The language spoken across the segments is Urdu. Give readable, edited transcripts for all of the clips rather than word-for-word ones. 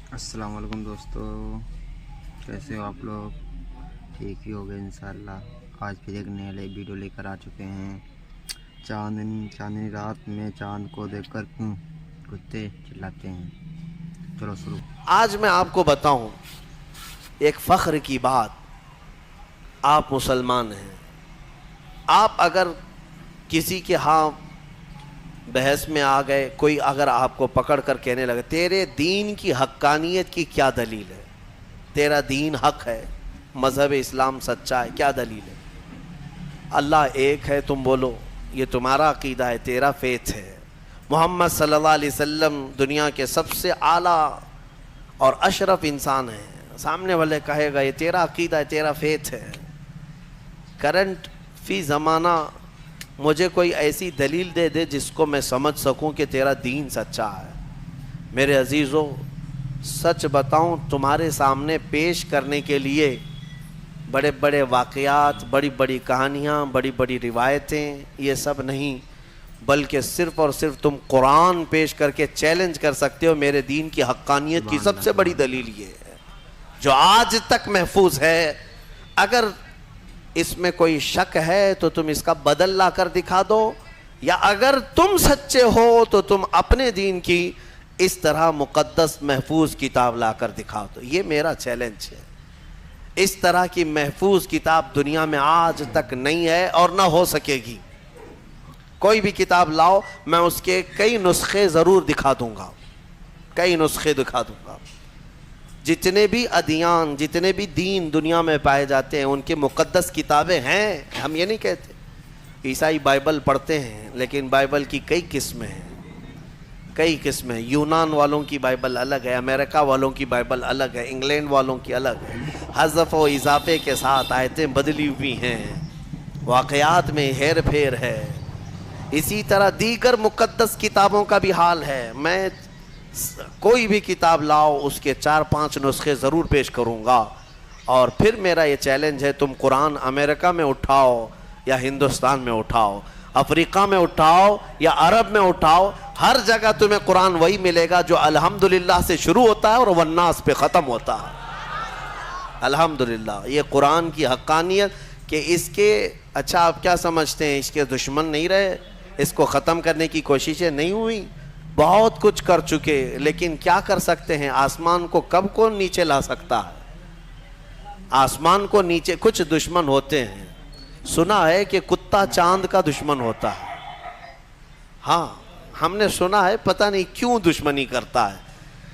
السلام علیکم دوستو، کیسے ہو آپ لوگ؟ ٹھیک ہی ہوگے انشاءاللہ۔ آج پھر ایک نئے ویڈیو لے کر آ چکے ہیں۔ چاندنی رات میں چاند کو دیکھ کر کیوں کتے چلاتے ہیں؟ چلو شروع۔ آج میں آپ کو بتاؤں ایک فخر کی بات۔ آپ مسلمان ہیں، آپ اگر کسی کے ہاں بحث میں آ گئے، کوئی اگر آپ کو پکڑ کر کہنے لگے تیرے دین کی حقانیت کی کیا دلیل ہے، تیرا دین حق ہے، مذہب اسلام سچا ہے، کیا دلیل ہے؟ اللہ ایک ہے، تم بولو یہ تمہارا عقیدہ ہے، تیرا فیتھ ہے۔ محمد صلی اللہ علیہ وسلم دنیا کے سب سے اعلیٰ اور اشرف انسان ہیں، سامنے والے کہے گا یہ تیرا عقیدہ ہے، تیرا فیتھ ہے۔ کرنٹ فی زمانہ مجھے کوئی ایسی دلیل دے دے جس کو میں سمجھ سکوں کہ تیرا دین سچا ہے۔ میرے عزیزو، سچ بتاؤں تمہارے سامنے پیش کرنے کے لیے بڑے بڑے واقعات، بڑی بڑی کہانیاں، بڑی بڑی روایتیں، یہ سب نہیں، بلکہ صرف اور صرف تم قرآن پیش کر کے چیلنج کر سکتے ہو میرے دین کی حقانیت کی سب سے بڑی دلیل یہ ہے جو آج تک محفوظ ہے۔ اگر اس میں کوئی شک ہے تو تم اس کا بدل لا کر دکھا دو، یا اگر تم سچے ہو تو تم اپنے دین کی اس طرح مقدس محفوظ کتاب لا کر دکھا دو۔ یہ میرا چیلنج ہے۔ اس طرح کی محفوظ کتاب دنیا میں آج تک نہیں ہے اور نہ ہو سکے گی۔ کوئی بھی کتاب لاؤ، میں اس کے کئی نسخے ضرور دکھا دوں گا، کئی نسخے دکھا دوں گا۔ جتنے بھی ادیان، جتنے بھی دین دنیا میں پائے جاتے ہیں ان کی مقدس کتابیں ہیں، ہم یہ نہیں کہتے۔ عیسائی بائبل پڑھتے ہیں، لیکن بائبل کی کئی قسمیں ہیں، کئی قسمیں۔ یونان والوں کی بائبل الگ ہے، امریکہ والوں کی بائبل الگ ہے، انگلینڈ والوں کی الگ ہے، حذف و اضافے کے ساتھ آیتیں بدلی ہوئی ہیں، واقعات میں ہیر پھیر ہے۔ اسی طرح دیگر مقدس کتابوں کا بھی حال ہے۔ میں کوئی بھی کتاب لاؤ اس کے 4-5 نسخے ضرور پیش کروں گا، اور پھر میرا یہ چیلنج ہے تم قرآن امریکہ میں اٹھاؤ یا ہندوستان میں اٹھاؤ، افریقہ میں اٹھاؤ یا عرب میں اٹھاؤ، ہر جگہ تمہیں قرآن وہی ملے گا جو الحمدللہ سے شروع ہوتا ہے اور والناس پہ ختم ہوتا ہے۔ الحمدللہ، یہ قرآن کی حقانیت کہ اس کے اچھا آپ کیا سمجھتے ہیں اس کے دشمن نہیں رہے، اس کو ختم کرنے کی کوششیں نہیں ہوئی؟ بہت کچھ کر چکے، لیکن کیا کر سکتے ہیں؟ آسمان کو کب کون نیچے لا سکتا ہے؟ آسمان کو نیچے کچھ دشمن ہوتے ہیں۔ سنا ہے کہ کتا چاند کا دشمن ہوتا ہے، ہاں ہم نے سنا ہے، پتہ نہیں کیوں دشمنی کرتا ہے،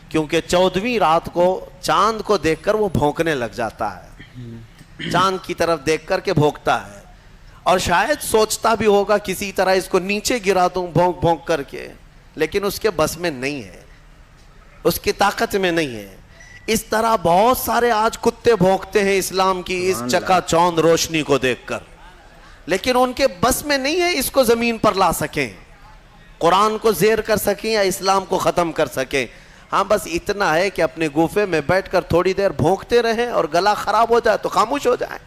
کیونکہ 14ویں رات کو چاند کو دیکھ کر وہ بھونکنے لگ جاتا ہے، چاند کی طرف دیکھ کر کے بھونکتا ہے، اور شاید سوچتا بھی ہوگا کسی طرح اس کو نیچے گرا دوں بھونک بھونک کر کے، لیکن اس کے بس میں نہیں ہے، اس کی طاقت میں نہیں ہے۔ اس طرح بہت سارے آج کتے بھونکتے ہیں اسلام کی اس چکا چوند روشنی کو دیکھ کر، لیکن ان کے بس میں نہیں ہے اس کو زمین پر لا سکیں، قرآن کو زیر کر سکیں یا اسلام کو ختم کر سکیں۔ ہاں بس اتنا ہے کہ اپنے گوفے میں بیٹھ کر تھوڑی دیر بھونکتے رہیں، اور گلا خراب ہو جائے تو خاموش ہو جائیں،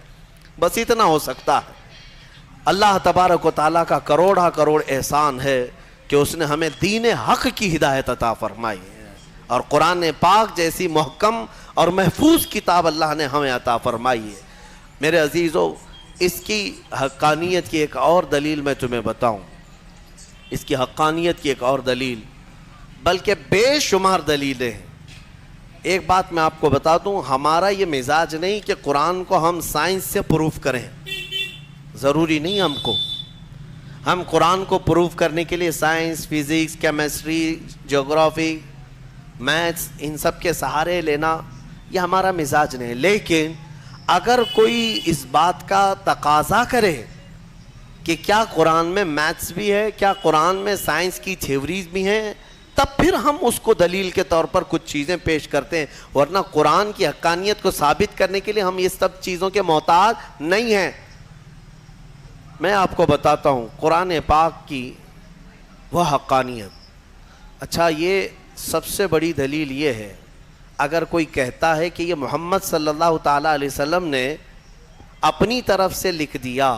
بس اتنا ہو سکتا ہے۔ اللہ تبارک و تعالیٰ کا کروڑا کروڑ احسان ہے کہ اس نے ہمیں دین حق کی ہدایت عطا فرمائی ہے، اور قرآن پاک جیسی محکم اور محفوظ کتاب اللہ نے ہمیں عطا فرمائی ہے۔ میرے عزیزو، اس کی حقانیت کی ایک اور دلیل میں تمہیں بتاؤں، اس کی حقانیت کی ایک اور دلیل، بلکہ بے شمار دلیلیں ہیں۔ ایک بات میں آپ کو بتا دوں، ہمارا یہ مزاج نہیں کہ قرآن کو ہم سائنس سے پروف کریں، ضروری نہیں ہم کو، ہم قرآن کو پروف کرنے کے لیے سائنس، فزکس، کیمسٹری، جغرافی، میتھس، ان سب کے سہارے لینا یہ ہمارا مزاج نہیں۔ لیکن اگر کوئی اس بات کا تقاضا کرے کہ کیا قرآن میں میتھس بھی ہے، کیا قرآن میں سائنس کی تھیوریز بھی ہیں، تب پھر ہم اس کو دلیل کے طور پر کچھ چیزیں پیش کرتے ہیں، ورنہ قرآن کی حقانیت کو ثابت کرنے کے لیے ہم یہ سب چیزوں کے محتاج نہیں ہیں۔ میں آپ کو بتاتا ہوں قرآن پاک کی وہ حقانیت۔ اچھا، یہ سب سے بڑی دلیل یہ ہے، اگر کوئی کہتا ہے کہ یہ محمد صلی اللہ تعالیٰ علیہ وسلم نے اپنی طرف سے لکھ دیا،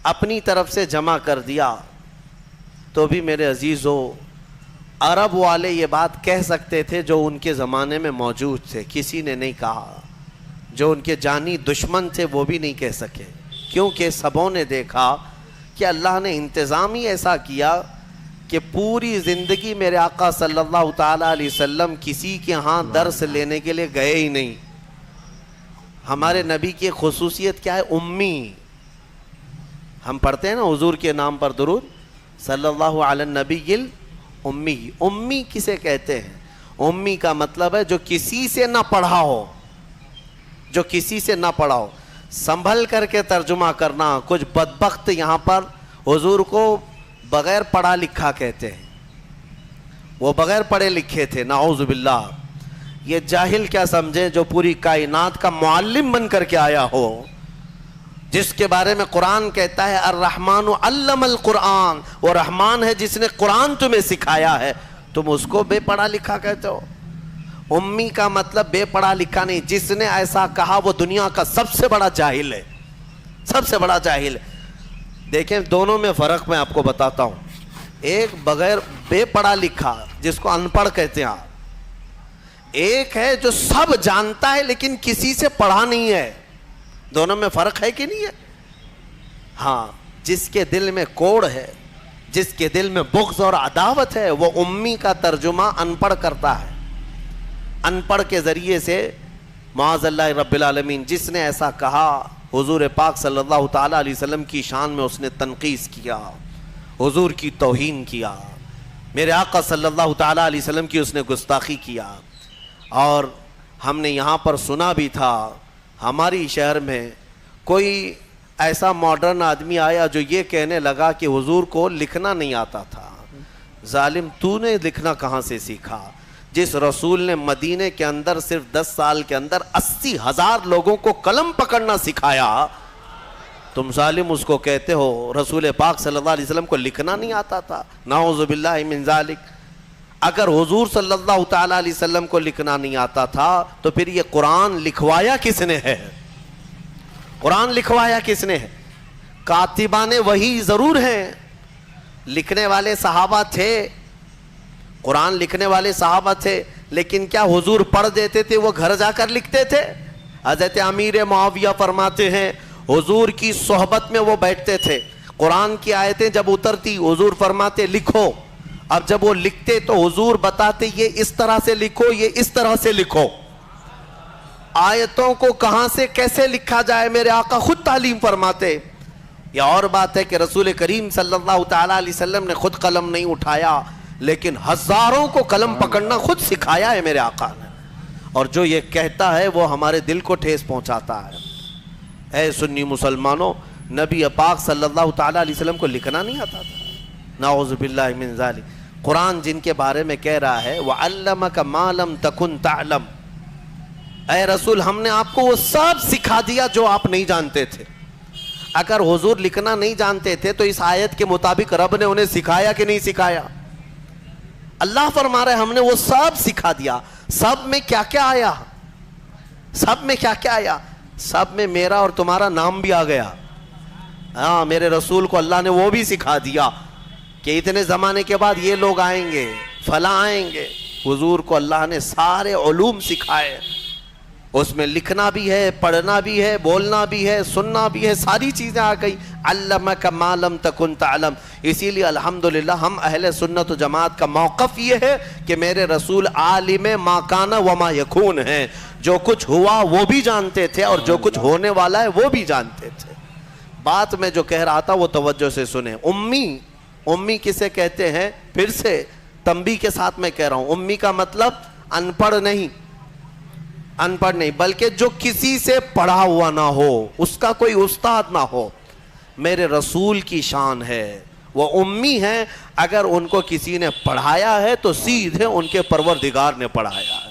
اپنی طرف سے جمع کر دیا، تو بھی میرے عزیزو عرب والے یہ بات کہہ سکتے تھے جو ان کے زمانے میں موجود تھے, کسی نے نہیں کہا. جو ان کے جانی دشمن تھے وہ بھی نہیں کہہ سکے, کیونکہ سبوں نے دیکھا کہ اللہ نے انتظام ہی ایسا کیا کہ پوری زندگی میرے آقا صلی اللہ تعالیٰ علیہ وسلم کسی کے ہاں درس لینے کے لیے گئے ہی نہیں. ہمارے نبی کی خصوصیت کیا ہے؟ امی. ہم پڑھتے ہیں نا حضور کے نام پر درود, صلی اللہ علی النبی الامی. امی کسے کہتے ہیں؟ امی کا مطلب ہے جو کسی سے نہ پڑھا ہو, جو کسی سے نہ پڑھا ہو. سنبھل کر کے ترجمہ کرنا. کچھ بدبخت یہاں پر حضور کو بغیر پڑھا لکھا کہتے ہیں, وہ بغیر پڑھے لکھے تھے, نعوذ باللہ. یہ جاہل کیا سمجھے جو پوری کائنات کا معلم بن کر کے آیا ہو, جس کے بارے میں قرآن کہتا ہے الرحمن علم القرآن, وہ رحمان ہے جس نے قرآن تمہیں سکھایا ہے, تم اس کو بے پڑھا لکھا کہتے ہو. امی کا مطلب بے پڑھا لکھا نہیں. جس نے ایسا کہا وہ دنیا کا سب سے بڑا جاہل ہے, سب سے بڑا جاہل ہے. دیکھیں دونوں میں فرق میں آپ کو بتاتا ہوں. ایک بغیر بے پڑھا لکھا جس کو ان پڑھ کہتے ہیں, ایک ہے جو سب جانتا ہے لیکن کسی سے پڑھا نہیں ہے. دونوں میں فرق ہے کہ نہیں ہے؟ ہاں, جس کے دل میں کوڑ ہے, جس کے دل میں بغض اور عداوت ہے, وہ امی کا ترجمہ ان پڑھ کرتا ہے. ان پڑھ کے ذریعے سے معاذ اللہ رب العالمین. جس نے ایسا کہا حضور پاک صلی اللہ تعالیٰ علیہ وسلم کی شان میں اس نے تنقیص کیا, حضور کی توہین کیا, میرے آقا صلی اللہ تعالیٰ علیہ وسلم کی اس نے گستاخی کیا. اور ہم نے یہاں پر سنا بھی تھا, ہماری شہر میں کوئی ایسا ماڈرن آدمی آیا جو یہ کہنے لگا کہ حضور کو لکھنا نہیں آتا تھا. ظالم, تو نے لکھنا کہاں سے سیکھا؟ جس رسول نے مدینے کے اندر صرف 10 سال کے اندر 80,000 لوگوں کو قلم پکڑنا سکھایا, تم ظالم اس کو کہتے ہو رسول پاک صلی اللہ علیہ وسلم کو لکھنا نہیں آتا تھا. نعوذ باللہ من ذالک. اگر حضور صلی اللہ تعالیٰ علیہ وسلم کو لکھنا نہیں آتا تھا تو پھر یہ قرآن لکھوایا کس نے ہے؟ قرآن لکھوایا کس نے ہے؟ کاتبان وحی ضرور ہیں, لکھنے والے صحابہ تھے, قرآن لکھنے والے صحابہ تھے, لیکن کیا حضور پڑھ دیتے تھے, وہ گھر جا کر لکھتے تھے؟ حضرت امیر معاویہ فرماتے ہیں حضور کی صحبت میں وہ بیٹھتے تھے, قرآن کی آیتیں جب اترتی حضور فرماتے لکھو. اب جب وہ لکھتے تو حضور بتاتے یہ اس طرح سے لکھو, یہ اس طرح سے لکھو. آیتوں کو کہاں سے کیسے لکھا جائے میرے آقا خود تعلیم فرماتے. یہ اور بات ہے کہ رسول کریم صلی اللہ تعالیٰ علیہ وسلم نے خود قلم نہیں اٹھایا, لیکن ہزاروں کو قلم پکڑنا خود سکھایا ہے میرے آقا نے. اور جو یہ کہتا ہے وہ ہمارے دل کو ٹھیس پہنچاتا ہے. اے سنی مسلمانوں, نبی پاک صلی اللہ تعالیٰ علیہ وسلم کو لکھنا نہیں آتا تھا, نعوذ باللہ من ذالک. قرآن جن کے بارے میں کہہ رہا ہے وَعَلَّمَكَ مَا لَمْ تَكُنْ تَعْلَمْ, اے رسول ہم نے آپ کو وہ سب سکھا دیا جو آپ نہیں جانتے تھے. اگر حضور لکھنا نہیں جانتے تھے تو اس آیت کے مطابق رب نے انہیں سکھایا کہ نہیں سکھایا؟ اللہ فرما رہے ہم نے وہ سب سکھا دیا. سب میں کیا کیا آیا؟ سب میں کیا کیا آیا؟ سب میں میرا اور تمہارا نام بھی آ گیا. ہاں, میرے رسول کو اللہ نے وہ بھی سکھا دیا کہ اتنے زمانے کے بعد یہ لوگ آئیں گے, فلاں آئیں گے. حضور کو اللہ نے سارے علوم سکھائے, اس میں لکھنا بھی ہے, پڑھنا بھی ہے, بولنا بھی ہے, سننا بھی ہے, ساری چیزیں آ گئی. علمک ما لم تکن تعلم. اسی لیے الحمدللہ ہم اہل سنت و جماعت کا موقف یہ ہے کہ میرے رسول عالم ما کان و ما یکون ہیں. جو کچھ ہوا وہ بھی جانتے تھے اور جو کچھ ہونے والا ہے وہ بھی جانتے تھے. بات میں جو کہہ رہا تھا وہ توجہ سے سنیں. امی, امی کسے کہتے ہیں؟ پھر سے تنبیہ کے ساتھ میں کہہ رہا ہوں, امی کا مطلب ان پڑھ نہیں, ان پڑھ نہیں, بلکہ جو کسی سے پڑھا ہوا نہ ہو, اس کا کوئی استاد نہ ہو. میرے رسول کی شان ہے, وہ امی ہیں. اگر ان کو کسی نے پڑھایا ہے تو سیدھے ان کے پروردگار نے پڑھایا ہے.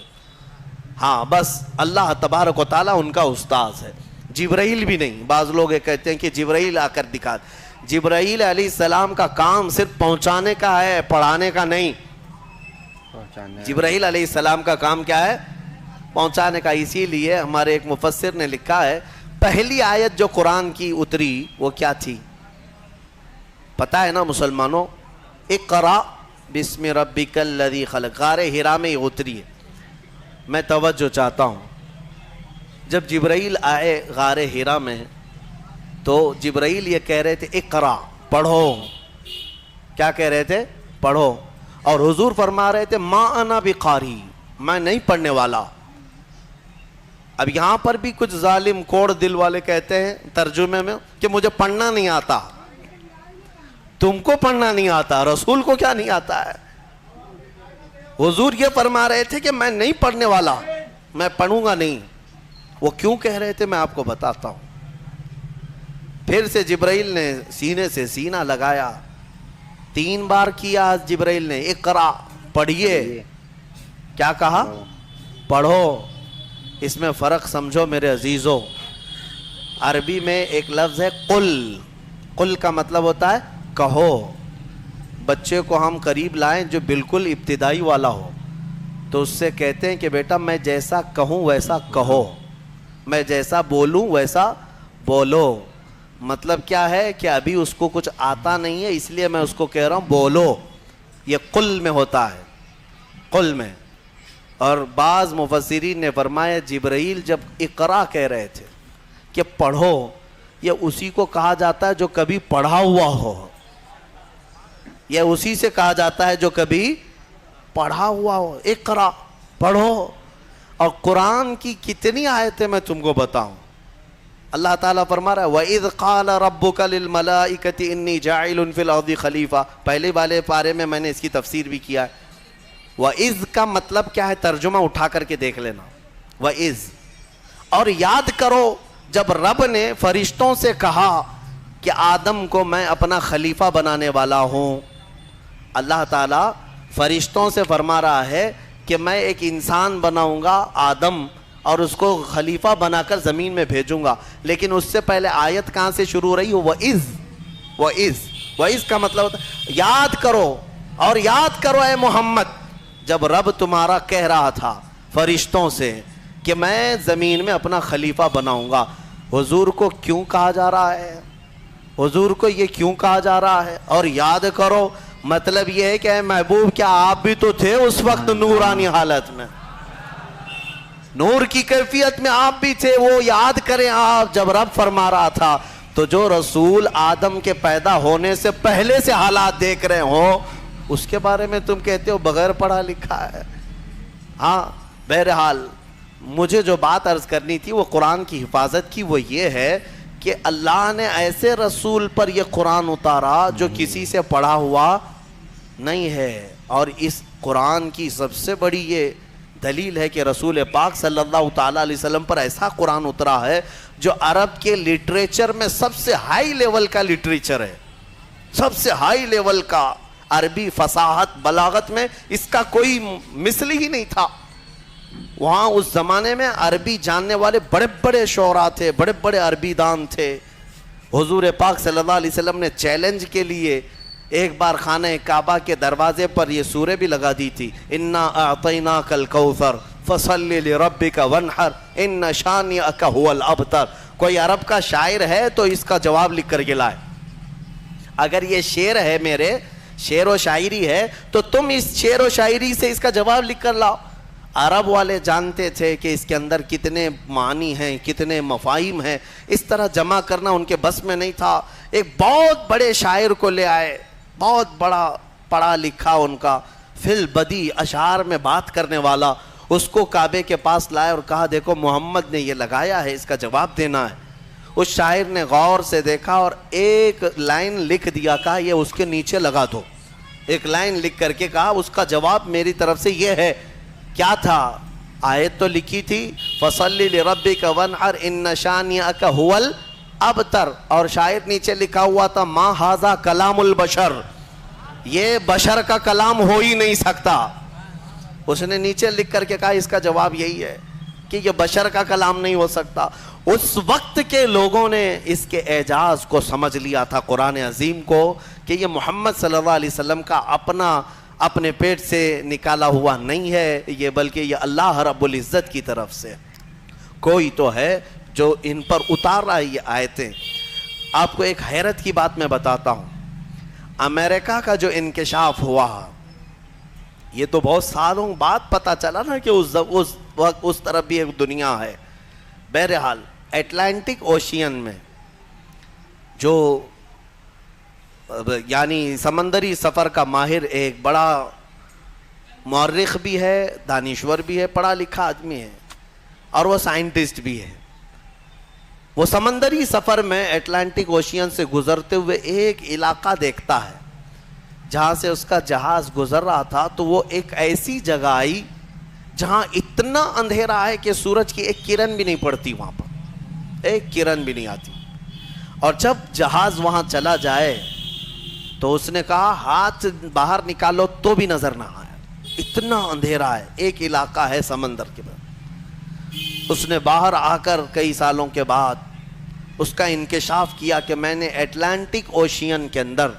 ہاں بس اللہ تبارک و تعالیٰ ان کا استاذ ہے, جبرائیل بھی نہیں. بعض لوگ یہ کہتے ہیں کہ جبرائیل آ کر دکھا. جبرائیل علیہ السلام کا کام صرف پہنچانے کا ہے, پڑھانے کا نہیں. جبرائیل علیہ السلام کا کام کیا ہے؟ پہنچانے کا. اسی لیے ہمارے ایک مفسر نے لکھا ہے پہلی آیت جو قرآن کی اتری وہ کیا تھی پتہ ہے نا مسلمانوں؟ اقرا بسم ربک الذی خلق، غار ہرا میں اتری ہے. میں توجہ چاہتا ہوں، جب جبرائیل آئے غار ہرا میں تو جبرائیل یہ کہہ رہے تھے اقرا، پڑھو. کیا کہہ رہے تھے؟ پڑھو. اور حضور فرما رہے تھے ما انا بقاری، میں نہیں پڑھنے والا. اب یہاں پر بھی کچھ ظالم کوڑ دل والے کہتے ہیں ترجمے میں کہ مجھے پڑھنا نہیں آتا. تم کو پڑھنا نہیں آتا، رسول کو کیا نہیں آتا ہے؟ حضور یہ فرما رہے تھے کہ میں نہیں پڑھنے والا، میں پڑھوں گا نہیں. وہ کیوں کہہ رہے تھے میں آپ کو بتاتا ہوں. پھر سے جبرائیل نے سینے سے سینہ لگایا، 3 بار کیا جبرائیل نے اقرا، پڑھیے. کیا کہا؟ پڑھو. اس میں فرق سمجھو میرے عزیزو. عربی میں ایک لفظ ہے قل. قل کا مطلب ہوتا ہے کہو. بچے کو ہم قریب لائیں جو بالکل ابتدائی والا ہو تو اس سے کہتے ہیں کہ بیٹا میں جیسا کہوں ویسا کہو، میں جیسا بولوں ویسا بولو. مطلب کیا ہے کہ ابھی اس کو کچھ آتا نہیں ہے اس لیے میں اس کو کہہ رہا ہوں بولو. یہ قل میں ہوتا ہے، قل میں. اور بعض مفسرین نے فرمایا جبرائیل جب اقرا کہہ رہے تھے کہ پڑھو، یہ اسی کو کہا جاتا ہے جو کبھی پڑھا ہوا ہو. یہ اسی سے کہا جاتا ہے جو کبھی پڑھا ہوا ہو. اقرا، پڑھو. اور قرآن کی کتنی آیتیں میں تم کو بتاؤں. اللہ تعالیٰ فرما رہا ہے وَإِذْ قَالَ رَبُّكَ لِلْمَلَائِكَةِ إِنِّي جَاعِلٌ فِي الْأَرْضِ خَلِيفَةً. پہلے والے پارے میں نے اس کی تفسیر بھی کیا ہے. وَإِذْ کا مطلب کیا ہے؟ ترجمہ اٹھا کر کے دیکھ لینا. وَإِذْ، اور یاد کرو جب رب نے فرشتوں سے کہا کہ آدم کو میں اپنا خلیفہ بنانے والا ہوں. اللہ تعالیٰ فرشتوں سے فرما رہا ہے کہ میں ایک انسان بناؤں گا آدم اور اس کو خلیفہ بنا کر زمین میں بھیجوں گا. لیکن اس سے پہلے آیت کہاں سے شروع ہو رہی ہو؟ وَإِذْ کا مطلب ہوتا ہے یاد کرو. اور یاد کرو اے محمد جب رب تمہارا کہہ رہا تھا فرشتوں سے کہ میں زمین میں اپنا خلیفہ بناؤں گا. حضور کو کیوں کہا جا رہا ہے؟ حضور کو یہ کیوں کہا جا رہا ہے؟ اور یاد کرو مطلب یہ ہے کہ اے محبوب کیا آپ بھی تو تھے اس وقت نورانی حالت میں، نور کی کیفیت میں آپ بھی تھے. وہ یاد کریں آپ جب رب فرما رہا تھا تو جو رسول آدم کے پیدا ہونے سے پہلے سے حالات دیکھ رہے ہوں اس کے بارے میں تم کہتے ہو بغیر پڑھا لکھا ہے. ہاں بہرحال مجھے جو بات عرض کرنی تھی وہ قرآن کی حفاظت کی، وہ یہ ہے کہ اللہ نے ایسے رسول پر یہ قرآن اتارا جو کسی سے پڑھا ہوا نہیں ہے. اور اس قرآن کی سب سے بڑی یہ دلیل ہے کہ رسول پاک صلی اللہ تعالیٰ علیہ وسلم پر ایسا قرآن اترا ہے جو عرب کے لٹریچر میں سب سے ہائی لیول کا لٹریچر ہے، سب سے ہائی لیول کا. عربی فصاحت بلاغت میں اس کا کوئی مثل ہی نہیں تھا. وہاں اس زمانے میں عربی جاننے والے بڑے بڑے شعراء تھے، بڑے بڑے عربی دان تھے. حضور پاک صلی اللہ علیہ وسلم نے چیلنج کے لیے ایک بار خانہ کعبہ کے دروازے پر یہ سورہ بھی لگا دی تھی انا اعطیناک الکوثر فصل لربک وانحر ان شانئک هو الابتر. کوئی عرب کا شاعر ہے تو اس کا جواب لکھ کر کے لائے. اگر یہ شعر ہے میرے، شعر و شاعری ہے تو تم اس شعر و شاعری سے اس کا جواب لکھ کر لاؤ. عرب والے جانتے تھے کہ اس کے اندر کتنے معنی ہیں، کتنے مفاہیم ہیں، اس طرح جمع کرنا ان کے بس میں نہیں تھا. ایک بہت بڑے شاعر کو لے آئے، بہت بڑا پڑھا لکھا ان کا فی البدی اشعار میں بات کرنے والا. اس کو کعبے کے پاس لائے اور کہا دیکھو محمد نے یہ لگایا ہے، اس کا جواب دینا ہے. اس شاعر نے غور سے دیکھا اور ایک لائن لکھ دیا، کہا یہ اس کے نیچے لگا دو. ایک لائن لکھ کر کے کہا اس کا جواب میری طرف سے یہ ہے. کیا تھا؟ آیت تو لکھی تھی فصلی لربک وانحر ان شانئک هو الابتر، اور شاعر نیچے لکھا ہوا تھا ما ھذا کلام البشر، یہ بشر کا کلام ہو ہی نہیں سکتا. اس نے نیچے لکھ کر کے کہا اس کا جواب یہی ہے کہ یہ بشر کا کلام نہیں ہو سکتا. اس وقت کے لوگوں نے اس کے اعجاز کو سمجھ لیا تھا قرآن عظیم کو کہ یہ محمد صلی اللہ علیہ وسلم کا اپنے پیٹ سے نکالا ہوا نہیں ہے یہ، بلکہ یہ اللہ رب العزت کی طرف سے کوئی تو ہے جو ان پر اتار رہا ہے یہ آیتیں. آپ کو ایک حیرت کی بات میں بتاتا ہوں. امریکہ کا جو انکشاف ہوا یہ تو بہت سالوں بعد پتا چلا نا کہ اس وقت اس طرف بھی ایک دنیا ہے. بہرحال اٹلانٹک اوشین میں جو یعنی سمندری سفر کا ماہر ایک بڑا مورخ بھی ہے، دانشور بھی ہے، پڑھا لکھا آدمی ہے، اور وہ سائنٹسٹ بھی ہے. وہ سمندری سفر میں اٹلانٹک اوشین سے گزرتے ہوئے ایک علاقہ دیکھتا ہے جہاں سے اس کا جہاز گزر رہا تھا. تو وہ ایک ایسی جگہ آئی جہاں اتنا اندھیرا ہے کہ سورج کی ایک کرن بھی نہیں پڑتی، وہاں پر ایک کرن بھی نہیں آتی. اور جب جہاز وہاں چلا جائے تو اس نے کہا ہاتھ باہر نکالو تو بھی نظر نہ آئے، اتنا اندھیرا ہے، ایک علاقہ ہے سمندر کے بعد. اس نے باہر آ کر کئی سالوں کے بعد اس کا انکشاف کیا کہ میں نے اٹلانٹک اوشین کے اندر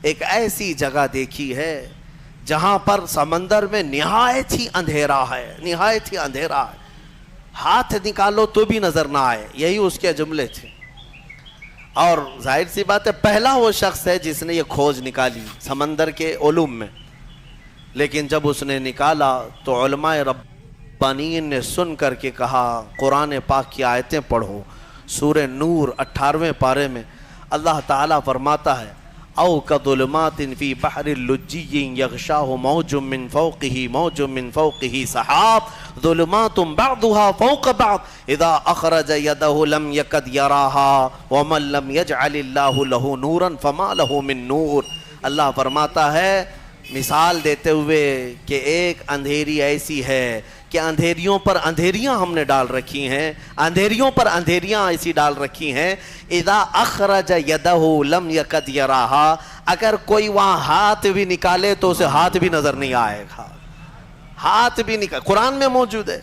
ایک ایسی جگہ دیکھی ہے جہاں پر سمندر میں نہایت ہی اندھیرا ہے، نہایت ہی اندھیرا ہے، ہاتھ نکالو تو بھی نظر نہ آئے. یہی اس کے جملے تھے. اور ظاہر سی بات ہے پہلا وہ شخص ہے جس نے یہ کھوج نکالی سمندر کے علوم میں. لیکن جب اس نے نکالا تو علماء ربانیین نے سن کر کے کہا قرآن پاک کی آیتیں پڑھو. سورہ نور 18ویں پارے میں اللہ تعالیٰ فرماتا ہے او کظلمات فی بحر اللجی یغشاہ موج من فوقہ موج من فوقہ سحاب ظلمات بعضها فوق بعض اذا اخرج یدہ لم یکد یراها ومن لم یجعل اللہ له نورا فما له من نور. اللہ فرماتا ہے مثال دیتے ہوئے کہ ایک اندھیری ایسی ہے کہ اندھیریوں پر اندھیریاں ہم نے ڈال رکھی ہیں، اندھیریوں پر اندھیریاں ایسی ڈال رکھی ہیں اذا اخرج یدہ لم یکد یراہا، اگر کوئی وہاں ہاتھ بھی نکالے تو اسے ہاتھ بھی نظر نہیں آئے گا. ہاتھ بھی نکال قرآن میں موجود ہے.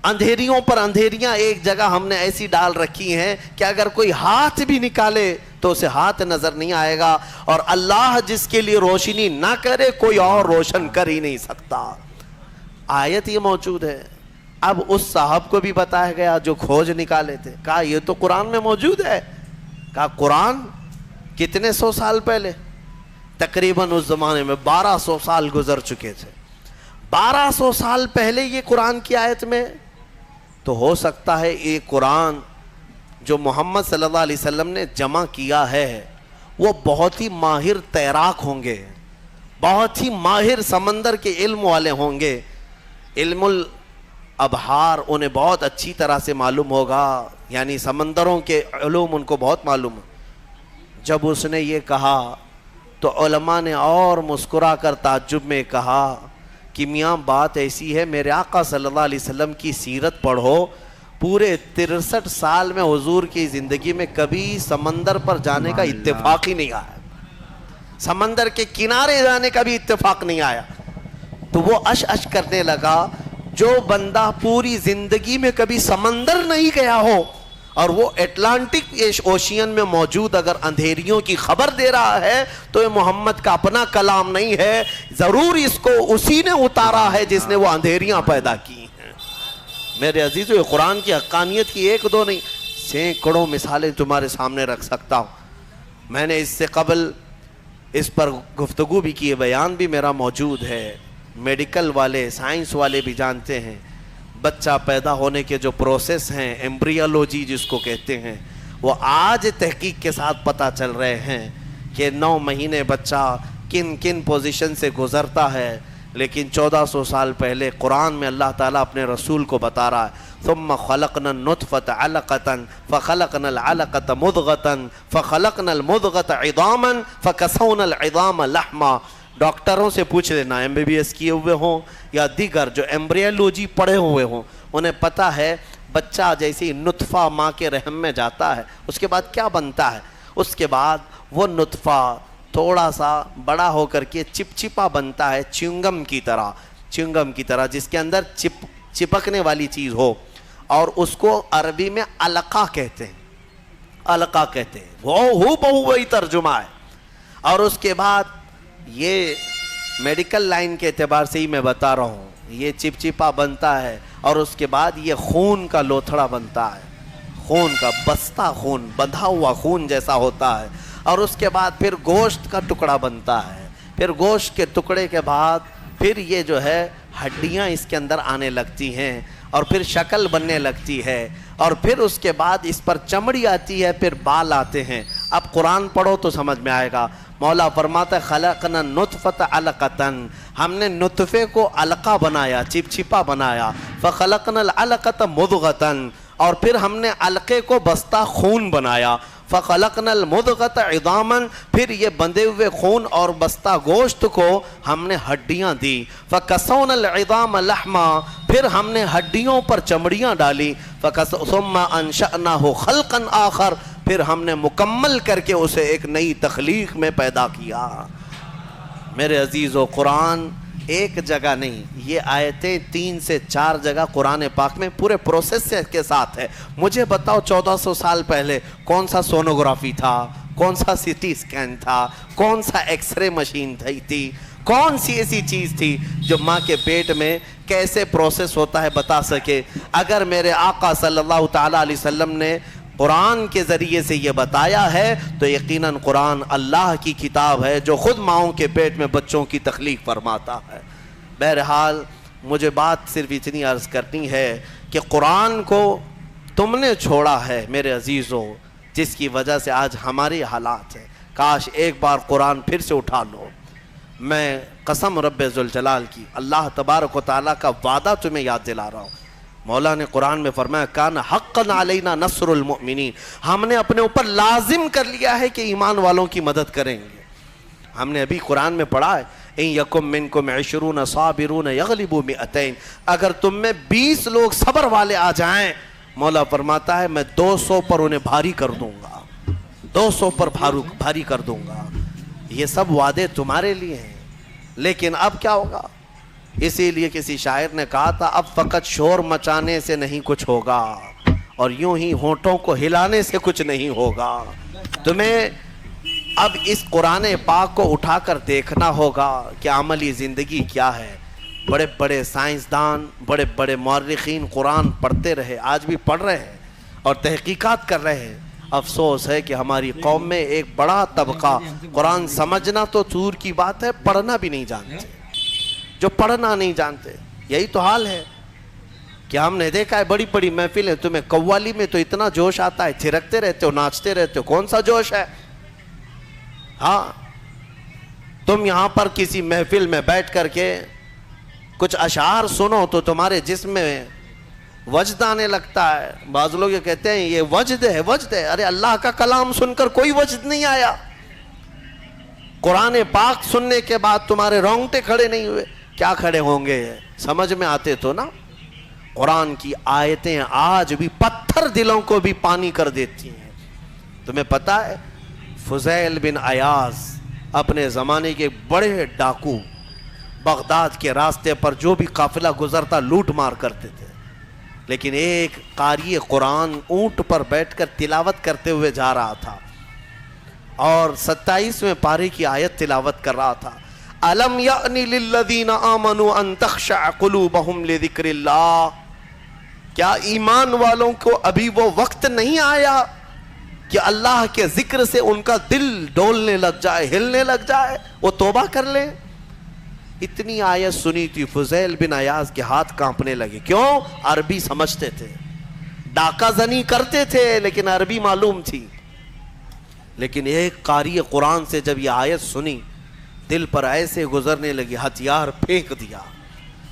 اندھیریوں پر اندھیریاں ایک جگہ ہم نے ایسی ڈال رکھی ہیں کہ اگر کوئی ہاتھ بھی نکالے تو اسے ہاتھ نظر نہیں آئے گا. اور اللہ جس کے لیے روشنی نہ کرے کوئی اور روشن کر ہی نہیں سکتا. آیت یہ موجود ہے. اب اس صاحب کو بھی بتایا گیا جو کھوج نکالے تھے، کہا یہ تو قرآن میں موجود ہے. کہا قرآن کتنے سو سال پہلے؟ تقریباً اس زمانے میں 1200 سال گزر چکے تھے. 1200 سال پہلے یہ قرآن کی آیت میں تو ہو سکتا ہے یہ قرآن جو محمد صلی اللہ علیہ وسلم نے جمع کیا ہے وہ بہت ہی ماہر تیراک ہوں گے، بہت ہی ماہر سمندر کے علم والے ہوں گے. علم الابحار انہیں بہت اچھی طرح سے معلوم ہوگا، یعنی سمندروں کے علوم ان کو بہت معلوم ہے. جب اس نے یہ کہا تو علماء نے اور مسکرا کر تعجب میں کہا کہ میاں بات ایسی ہے، میرے آقا صلی اللہ علیہ وسلم کی سیرت پڑھو. پورے 63 سال میں حضور کی زندگی میں کبھی سمندر پر جانے کا اتفاق ہی نہیں آیا، سمندر کے کنارے جانے کا بھی اتفاق نہیں آیا. تو وہ اش کرنے لگا جو بندہ پوری زندگی میں کبھی سمندر نہیں گیا ہو اور وہ اٹلانٹک اوشین میں موجود اگر اندھیریوں کی خبر دے رہا ہے تو یہ محمد کا اپنا کلام نہیں ہے، ضرور اس کو اسی نے اتارا ہے جس نے وہ اندھیریاں پیدا کی ہیں. میرے عزیزو، یہ قرآن کی حقانیت کی ایک دو نہیں سینکڑوں مثالیں تمہارے سامنے رکھ سکتا ہوں. میں نے اس سے قبل اس پر گفتگو بھی کی ہے، بیان بھی میرا موجود ہے. میڈیکل والے سائنس والے بھی جانتے ہیں بچہ پیدا ہونے کے جو پروسیس ہیں، ایمبریولوجی جس کو کہتے ہیں، وہ آج تحقیق کے ساتھ پتہ چل رہے ہیں کہ 9 مہینے بچہ کن کن پوزیشن سے گزرتا ہے. لیکن 1400 سال پہلے قرآن میں اللہ تعالیٰ اپنے رسول کو بتا رہا ہے ثم خلقنا النطفة علقة فخلقنا العلقة مضغة فخلقنا المضغة عظاما فكسونا العظام لحما. ڈاکٹروں سے پوچھ لینا، MBBS کیے ہوئے ہوں یا دیگر جو ایمبریولوجی پڑھے ہوئے ہوں، انہیں پتہ ہے بچہ جیسے نطفہ ماں کے رحم میں جاتا ہے اس کے بعد کیا بنتا ہے. اس کے بعد وہ نطفہ تھوڑا سا بڑا ہو کر کے چپچپا بنتا ہے، چنگم کی طرح جس کے اندر چپکنے والی چیز ہو، اور اس کو عربی میں علقہ کہتے ہیں. وہ بہو وہی ترجمہ ہے. اور اس کے بعد یہ میڈیکل لائن کے اعتبار سے ہی میں بتا رہا ہوں، یہ چپچپا بنتا ہے اور اس کے بعد یہ خون کا لوتھڑا بنتا ہے، خون کا بستہ، خون بندھا ہوا خون جیسا ہوتا ہے. اور اس کے بعد پھر گوشت کا ٹکڑا بنتا ہے. پھر گوشت کے ٹکڑے کے بعد پھر یہ جو ہے ہڈیاں اس کے اندر آنے لگتی ہیں اور پھر شکل بننے لگتی ہے اور پھر اس کے بعد اس پر چمڑی آتی ہے, پھر بال آتے ہیں. اب قرآن پڑھو تو سمجھ میں آئے گا. مولا فرماتا ہے خلقنا نطفۃ علقۃ, ہم نے نطفے کو علقہ بنایا, چپچپا بنایا. فخلقنا العلقۃ مضغۃ, اور پھر ہم نے علقے کو بستہ خون بنایا. فخلقنا المضغۃ عظاما, پھر یہ بندھے ہوئے خون اور بستہ گوشت کو ہم نے ہڈیاں دی. فکسونا العظام لحما, پھر ہم نے ہڈیوں پر چمڑیاں ڈالی. ثم انشأناہ خلقا آخر, پھر ہم نے مکمل کر کے اسے ایک نئی تخلیق میں پیدا کیا. میرے عزیزو, قرآن ایک جگہ نہیں, یہ آیتیں 3 سے 4 جگہ قرآن پاک میں پورے پروسیس کے ساتھ ہے. مجھے بتاؤ 1400 سال پہلے کون سا سونوگرافی تھا, کون سا سٹی اسکین تھا, کون سا ایکس رے مشین تھی, کون سی ایسی چیز تھی جو ماں کے پیٹ میں کیسے پروسیس ہوتا ہے بتا سکے. اگر میرے آقا صلی اللہ تعالیٰ علیہ وسلم نے قرآن کے ذریعے سے یہ بتایا ہے تو یقیناً قرآن اللہ کی کتاب ہے جو خود ماؤں کے پیٹ میں بچوں کی تخلیق فرماتا ہے. بہرحال مجھے بات صرف اتنی عرض کرنی ہے کہ قرآن کو تم نے چھوڑا ہے میرے عزیزو, جس کی وجہ سے آج ہماری حالات ہیں. کاش ایک بار قرآن پھر سے اٹھا لو. میں قسم رب ذوالجلال کی, اللہ تبارک و تعالیٰ کا وعدہ تمہیں یاد دلا رہا ہوں. مولا نے قرآن میں فرمایا کان حقا علینا نصر المؤمنین, ہم نے اپنے اوپر لازم کر لیا ہے کہ ایمان والوں کی مدد کریں گے. ہم نے ابھی قرآن میں پڑھا ہے ان یکم منکم 20 صابرون یغلبوا 200, اگر تم میں 20 لوگ صبر والے آ جائیں, مولا فرماتا ہے میں 200 پر انہیں بھاری کر دوں گا, 200 پر بھاری کر دوں گا. یہ سب وعدے تمہارے لیے ہیں. لیکن اب کیا ہوگا؟ اسی لیے کسی شاعر نے کہا تھا اب فقط شور مچانے سے نہیں کچھ ہوگا اور یوں ہی ہونٹوں کو ہلانے سے کچھ نہیں ہوگا. تمہیں اب اس قرآن پاک کو اٹھا کر دیکھنا ہوگا کہ عملی زندگی کیا ہے. بڑے بڑے سائنسدان, بڑے بڑے مورخین قرآن پڑھتے رہے, آج بھی پڑھ رہے ہیں اور تحقیقات کر رہے ہیں. افسوس ہے کہ ہماری قوم میں ایک بڑا طبقہ قرآن سمجھنا تو دور کی بات ہے, پڑھنا بھی نہیں جانتے. جو پڑھنا نہیں جانتے, یہی تو حال ہے کہ ہم نے دیکھا ہے بڑی بڑی محفلیں, تمہیں قوالی میں تو اتنا جوش آتا ہے, تھرکتے رہتے ہو, ناچتے رہتے ہو, کون سا جوش ہے؟ ہاں, تم یہاں پر کسی محفل میں بیٹھ کر کے کچھ اشعار سنو تو تمہارے جسم میں وجد آنے لگتا ہے. بعض لوگ یہ کہتے ہیں یہ وجد ہے, وجد ہے. ارے اللہ کا کلام سن کر کوئی وجد نہیں آیا. قرآن پاک سننے کے بعد تمہارے رونگٹے کھڑے نہیں ہوئے. کیا کھڑے ہوں گے؟ سمجھ میں آتے تو نا. قرآن کی آیتیں آج بھی پتھر دلوں کو بھی پانی کر دیتی ہیں. تمہیں پتا ہے فضیل بن عیاض اپنے زمانے کے بڑے ڈاکو, بغداد کے راستے پر جو بھی قافلہ گزرتا لوٹ مار کرتے تھے, لیکن ایک قاری قرآن اونٹ پر بیٹھ کر تلاوت کرتے ہوئے جا رہا تھا اور 27ویں پارے کی آیت تلاوت کر رہا تھا. الم یعنی للذین آمنوا ان تخشع قلوبہم لذکر اللہ, کیا ایمان والوں کو ابھی وہ وقت نہیں آیا کہ اللہ کے ذکر سے ان کا دل ڈولنے لگ جائے, ہلنے لگ جائے, وہ توبہ کر لیں؟ اتنی آیت سنی تھی فضیل بن عیاض کے ہاتھ کانپنے لگے. کیوں؟ عربی سمجھتے تھے, ڈاکہ زنی کرتے تھے لیکن عربی معلوم تھی. لیکن ایک قاری قرآن سے جب یہ آیت سنی, دل پر ایسے گزرنے لگی, ہتھیار پھینک دیا,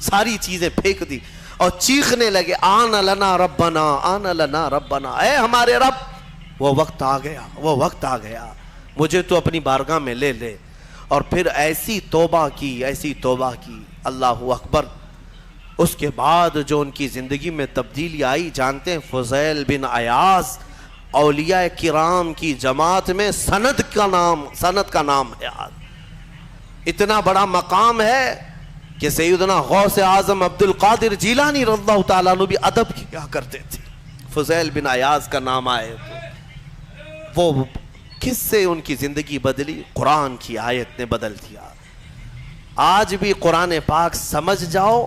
ساری چیزیں پھینک دی اور چیخنے لگے آن لنا ربنا, آن لنا ربنا, اے ہمارے رب وہ وقت آ گیا, وہ وقت آ گیا, مجھے تو اپنی بارگاہ میں لے لے. اور پھر ایسی توبہ کی, ایسی توبہ کی, اللہ اکبر. اس کے بعد جو ان کی زندگی میں تبدیلی آئی جانتے ہیں؟ فضیل بن عیاض اولیاء کرام کی جماعت میں سند کا نام ہے. آج اتنا بڑا مقام ہے کہ سیدنا غوث اعظم عبد القادر جیلانی رضی اللہ تعالیٰ عنہ بھی ادب کیا کرتے تھے. فضیل بن عیاض کا نام آئے تو وہ کس سے ان کی زندگی بدلی؟ قرآن کی آیت نے بدل دیا. آج بھی قرآن پاک سمجھ جاؤ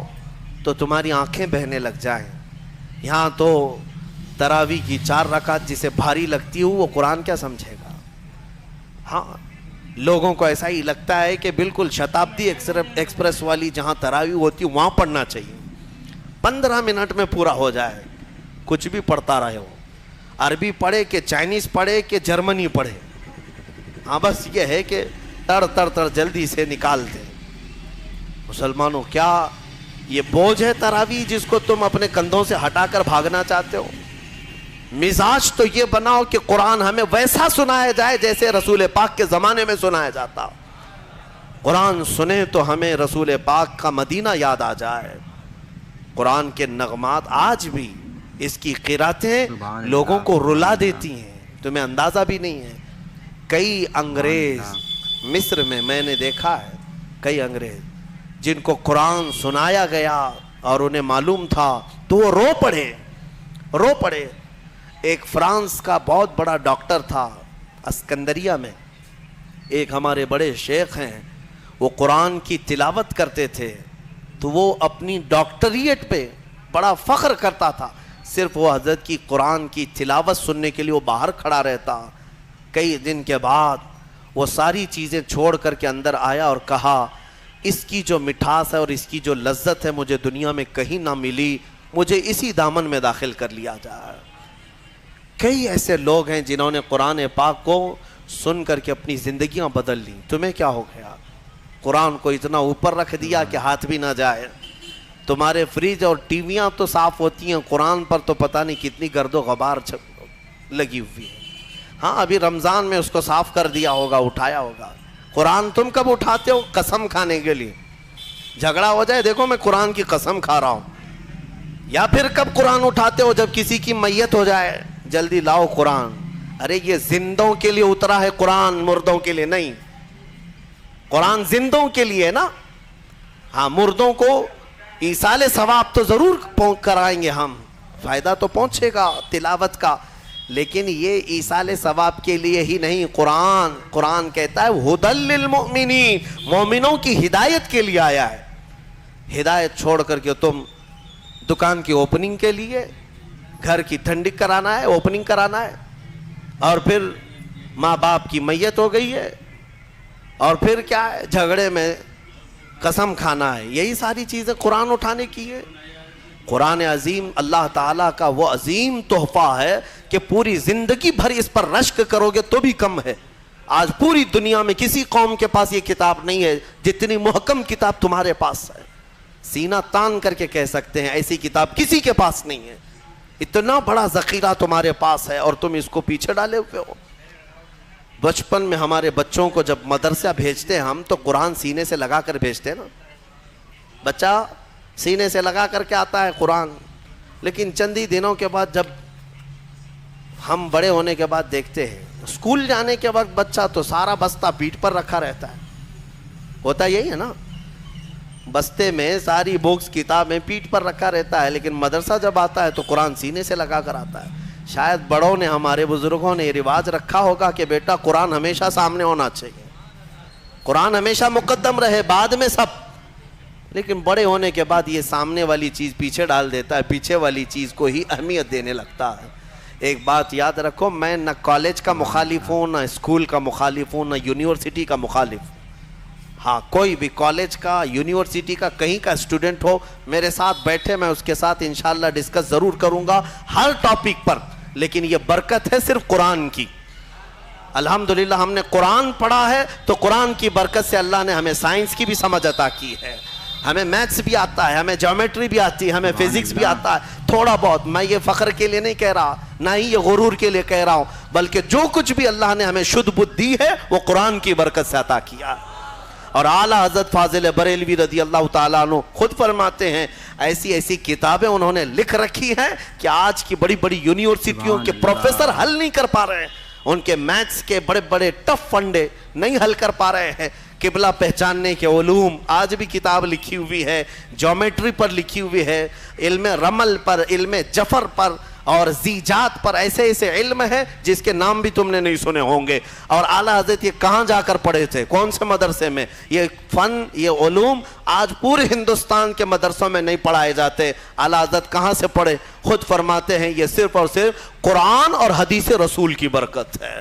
تو تمہاری آنکھیں بہنے لگ جائیں. یہاں تو تراویح کی 4 رکعت جسے بھاری لگتی ہو وہ قرآن کیا سمجھے گا؟ ہاں, لوگوں کو ایسا ہی لگتا ہے کہ بالکل شتابدی ایکسپریس والی جہاں تراویح ہوتی ہے وہاں پڑھنا چاہیے, 15 منٹ میں پورا ہو جائے, کچھ بھی پڑھتا رہے ہو, عربی پڑھے کہ چائنیز پڑھے کہ جرمنی پڑھے, ہاں بس یہ ہے کہ تڑ تڑ تڑ جلدی سے نکالتے. مسلمانوں کیا یہ بوجھ ہے تراویح جس کو تم اپنے کندھوں سے ہٹا کر بھاگنا چاہتے ہو؟ مزاج تو یہ بناؤ کہ قرآن ہمیں ویسا سنایا جائے جیسے رسول پاک کے زمانے میں سنایا جاتا. قرآن سنیں تو ہمیں رسول پاک کا مدینہ یاد آ جائے. قرآن کے نغمات آج بھی اس کی قراتیں لوگوں کو رلا دیتی ہیں, تمہیں اندازہ بھی نہیں ہے. کئی انگریز مصر میں نے دیکھا ہے, کئی انگریز جن کو قرآن سنایا گیا اور انہیں معلوم تھا تو وہ رو پڑے. ایک فرانس کا بہت بڑا ڈاکٹر تھا اسکندریہ میں, ایک ہمارے بڑے شیخ ہیں, وہ قرآن کی تلاوت کرتے تھے تو وہ اپنی ڈاکٹریٹ پہ بڑا فخر کرتا تھا. صرف وہ حضرت کی قرآن کی تلاوت سننے کے لیے وہ باہر کھڑا رہتا. کئی دن کے بعد وہ ساری چیزیں چھوڑ کر کے اندر آیا اور کہا اس کی جو مٹھاس ہے اور اس کی جو لذت ہے مجھے دنیا میں کہیں نہ ملی, مجھے اسی دامن میں داخل کر لیا جائے. کئی ایسے لوگ ہیں جنہوں نے قرآن پاک کو سن کر کے اپنی زندگیاں بدل لی. تمہیں کیا ہو گیا؟ قرآن کو اتنا اوپر رکھ دیا کہ ہاتھ بھی نہ جائے. تمہارے فریج اور ٹی ویاں تو صاف ہوتی ہیں, قرآن پر تو پتہ نہیں کتنی گرد و غبار لگی ہوئی ہے. ہاں ابھی رمضان میں اس کو صاف کر دیا ہوگا, اٹھایا ہوگا. قرآن تم کب اٹھاتے ہو؟ قسم کھانے کے لیے. جھگڑا ہو جائے دیکھو میں قرآن کی قسم کھا رہا ہوں. یا پھر کب قرآن اٹھاتے ہو؟ جب کسی کی میت ہو جائے, جلدی لاؤ قرآن. ارے یہ زندوں کے لیے اترا ہے قرآن, مردوں کے لیے نہیں. قرآن زندوں کے لیے نا. ہاں مردوں کو ایصال ثواب تو ضرور کرائیں گے ہم, فائدہ تو پہنچے گا تلاوت کا, لیکن یہ ایصال ثواب کے لیے ہی نہیں. قرآن کہتا ہے ھدی للمؤمنین, مومنوں کی ہدایت کے لیے آیا ہے. ہدایت چھوڑ کر کے تم دکان کی اوپننگ کے لیے, گھر کی ٹھنڈک کرانا ہے, اوپننگ کرانا ہے, اور پھر ماں باپ کی میت ہو گئی ہے, اور پھر کیا ہے جھگڑے میں قسم کھانا ہے. یہی ساری چیزیں قرآن اٹھانے کی ہے. قرآن عظیم اللہ تعالیٰ کا وہ عظیم تحفہ ہے کہ پوری زندگی بھر اس پر رشک کرو گے تو بھی کم ہے. آج پوری دنیا میں کسی قوم کے پاس یہ کتاب نہیں ہے جتنی محکم کتاب تمہارے پاس ہے. سینہ تان کر کے کہہ سکتے ہیں ایسی کتاب کسی کے پاس نہیں ہے. اتنا بڑا ذخیرہ تمہارے پاس ہے اور تم اس کو پیچھے ڈالے ہوئے ہو. بچپن میں ہمارے بچوں کو جب مدرسہ بھیجتے ہیں ہم تو قرآن سینے سے لگا کر بھیجتے ہیں نا. بچہ سینے سے لگا کر کے آتا ہے قرآن, لیکن چند ہی دنوں کے بعد جب ہم بڑے ہونے کے بعد دیکھتے ہیں اسکول جانے کے وقت بچہ تو سارا بستہ پیٹھ پر رکھا رہتا ہے. ہوتا یہی ہے نا, بستے میں ساری بکس کتابیں پیٹھ پر رکھا رہتا ہے, لیکن مدرسہ جب آتا ہے تو قرآن سینے سے لگا کر آتا ہے. شاید بڑوں نے, ہمارے بزرگوں نے یہ رواج رکھا ہوگا کہ بیٹا قرآن ہمیشہ سامنے ہونا چاہیے, قرآن ہمیشہ مقدم رہے, بعد میں سب. لیکن بڑے ہونے کے بعد یہ سامنے والی چیز پیچھے ڈال دیتا ہے, پیچھے والی چیز کو ہی اہمیت دینے لگتا ہے. ایک بات یاد رکھو, میں نہ کالج کا مخالف ہوں, نہ اسکول کا مخالف ہوں, نہ یونیورسٹی کا مخالف. ہاں کوئی بھی کالج کا, یونیورسٹی کا, کہیں کا اسٹوڈنٹ ہو میرے ساتھ بیٹھے, میں اس کے ساتھ انشاءاللہ ڈسکس ضرور کروں گا ہر ٹاپک پر. لیکن یہ برکت ہے صرف قرآن کی. الحمدللہ ہم نے قرآن پڑھا ہے تو قرآن کی برکت سے اللہ نے ہمیں سائنس کی بھی سمجھ عطا کی ہے, ہمیں میتھس بھی آتا ہے, ہمیں جیومیٹری بھی آتی ہے, ہمیں فزکس بھی آتا ہے تھوڑا بہت. میں یہ فخر کے لیے نہیں کہہ رہا, نہ ہی یہ غرور کے لیے کہہ رہا ہوں, بلکہ جو کچھ بھی اللہ نے ہمیں شدھ بدھ دی ہے وہ قرآن کی برکت سے عطا کیا. اور اعلیٰ حضرت فاضل بریلوی رضی اللہ تعالیٰ عنہ خود فرماتے ہیں ایسی ایسی کتابیں انہوں نے لکھ رکھی ہیں کہ آج کی بڑی بڑی یونیورسٹیوں کے پروفیسر حل نہیں کر پا رہے ہیں. ان کے میتھس کے بڑے بڑے ٹف فنڈے نہیں حل کر پا رہے ہیں. قبلہ پہچاننے کے علوم آج بھی کتاب لکھی ہوئی ہے, جیومیٹری پر لکھی ہوئی ہے, علم رمل پر, علم جفر پر اور زیجات پر, ایسے ایسے علم ہے جس کے نام بھی تم نے نہیں سنے ہوں گے. اور اعلیٰ حضرت یہ کہاں جا کر پڑھے تھے, کون سے مدرسے میں؟ یہ فن, یہ علوم آج پورے ہندوستان کے مدرسوں میں نہیں پڑھائے جاتے. اعلیٰ حضرت کہاں سے پڑھے؟ خود فرماتے ہیں یہ صرف اور صرف قرآن اور حدیث رسول کی برکت ہے.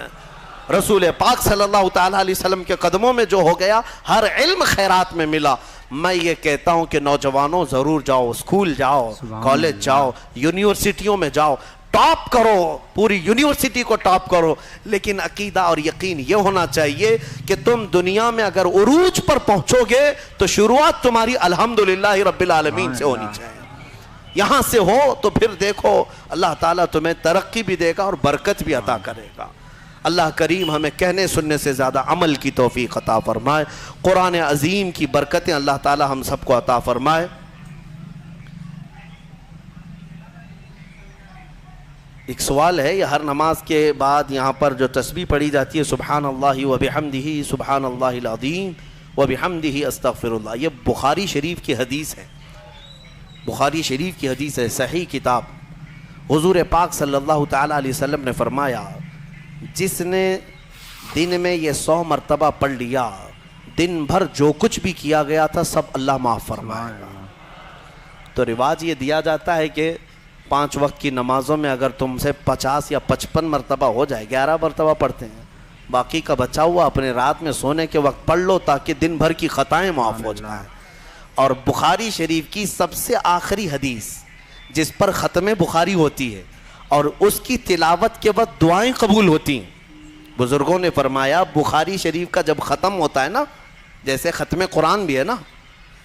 رسول پاک صلی اللہ تعالیٰ علیہ وسلم کے قدموں میں جو ہو گیا، ہر علم خیرات میں ملا۔ میں یہ کہتا ہوں کہ نوجوانوں ضرور جاؤ، اسکول جاؤ، کالج جاؤ، یونیورسٹیوں میں جاؤ، ٹاپ کرو، پوری یونیورسٹی کو ٹاپ کرو، لیکن عقیدہ اور یقین یہ ہونا چاہیے کہ تم دنیا میں اگر عروج پر پہنچو گے تو شروعات تمہاری الحمدللہ رب العالمین سے ہونی چاہیے۔ یہاں سے ہو تو پھر دیکھو اللہ تعالیٰ تمہیں ترقی بھی دے گا اور برکت بھی عطا کرے گا۔ اللہ کریم ہمیں کہنے سننے سے زیادہ عمل کی توفیق عطا فرمائے۔ قرآن عظیم کی برکتیں اللہ تعالیٰ ہم سب کو عطا فرمائے۔ ایک سوال ہے، یہ ہر نماز کے بعد یہاں پر جو تسبیح پڑھی جاتی ہے سبحان اللہ و بحمدہ سبحان اللہ العظیم و بحمدہ استغفر اللہ، یہ بخاری شریف کی حدیث ہے، بخاری شریف کی حدیث ہے، صحیح کتاب۔ حضور پاک صلی اللہ تعالیٰ علیہ وسلم نے فرمایا جس نے دن میں یہ 100 مرتبہ پڑھ لیا، دن بھر جو کچھ بھی کیا گیا تھا سب اللہ معاف فرمائے گا۔ تو رواج یہ دیا جاتا ہے کہ 5 وقت کی نمازوں میں اگر تم سے 50 یا 55 مرتبہ ہو جائے، 11 مرتبہ پڑھتے ہیں، باقی کا بچا ہوا اپنے رات میں سونے کے وقت پڑھ لو تاکہ دن بھر کی خطائیں معاف ہو جائیں۔ اور بخاری شریف کی سب سے آخری حدیث جس پر ختم بخاری ہوتی ہے اور اس کی تلاوت کے بعد دعائیں قبول ہوتی ہیں، بزرگوں نے فرمایا بخاری شریف کا جب ختم ہوتا ہے نا، جیسے ختم قرآن بھی ہے نا،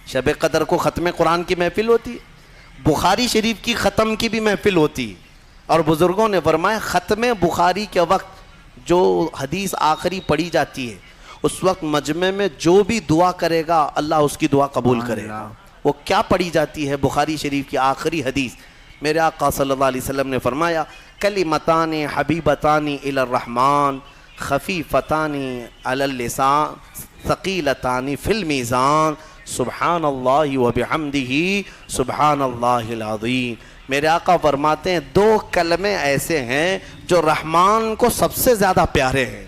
شب قدر کو ختم قرآن کی محفل ہوتی ہے، بخاری شریف کی ختم کی بھی محفل ہوتی، اور بزرگوں نے فرمایا ختم بخاری کے وقت جو حدیث آخری پڑھی جاتی ہے اس وقت مجمع میں جو بھی دعا کرے گا اللہ اس کی دعا قبول کرے گا۔ وہ کیا پڑھی جاتی ہے؟ بخاری شریف کی آخری حدیث، میرے آقا صلی اللہ علیہ وسلم نے فرمایا کلمتان حبیبتان الی الرحمن خفیفتان علی اللسان ثقیلتان فی المیزان سبحان اللہ و بحمدہ سبحان اللہ العظیم۔ میرے آقا فرماتے ہیں 2 کلمے ایسے ہیں جو رحمان کو سب سے زیادہ پیارے ہیں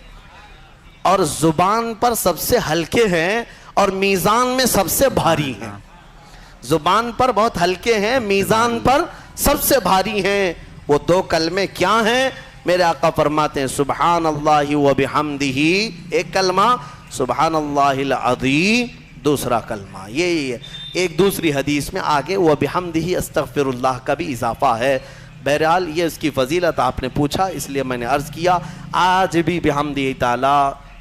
اور زبان پر سب سے ہلکے ہیں اور میزان میں سب سے بھاری ہیں۔ زبان پر بہت ہلکے ہیں، میزان پر سب سے بھاری ہیں۔ وہ 2 کلمے کیا ہیں؟ میرے آقا فرماتے ہیں سبحان اللہ و بحمدہ ایک کلمہ، سبحان اللہ العظیم دوسرا کلمہ۔ یہی ہے۔ ایک دوسری حدیث میں آگے و بحمدہ استغفر اللہ کا بھی اضافہ ہے۔ بہرحال یہ اس کی فضیلت آپ نے پوچھا اس لیے میں نے عرض کیا۔ آج بھی بحمدہ تعالی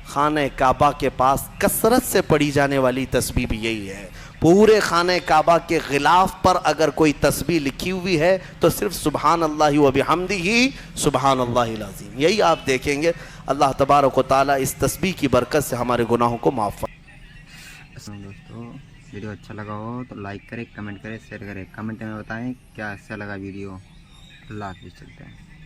خانہ کعبہ کے پاس کثرت سے پڑھی جانے والی تسبیح بھی یہی ہے۔ پورے خانہ کعبہ کے غلاف پر اگر کوئی تسبیح لکھی ہوئی ہے تو صرف سبحان اللہ و بحمدہ سبحان اللہ العظیم، یہی آپ دیکھیں گے۔ اللہ تبارک و تعالیٰ اس تسبیح کی برکت سے ہمارے گناہوں کو معاف فرمائے۔ دوستو ویڈیو اچھا لگا ہو تو لائک کریں، کمنٹ کریں، شیئر کریں، کمنٹ میں بتائیں کیا اچھا لگا ویڈیو۔ اللہ حافظ، چلتے ہیں۔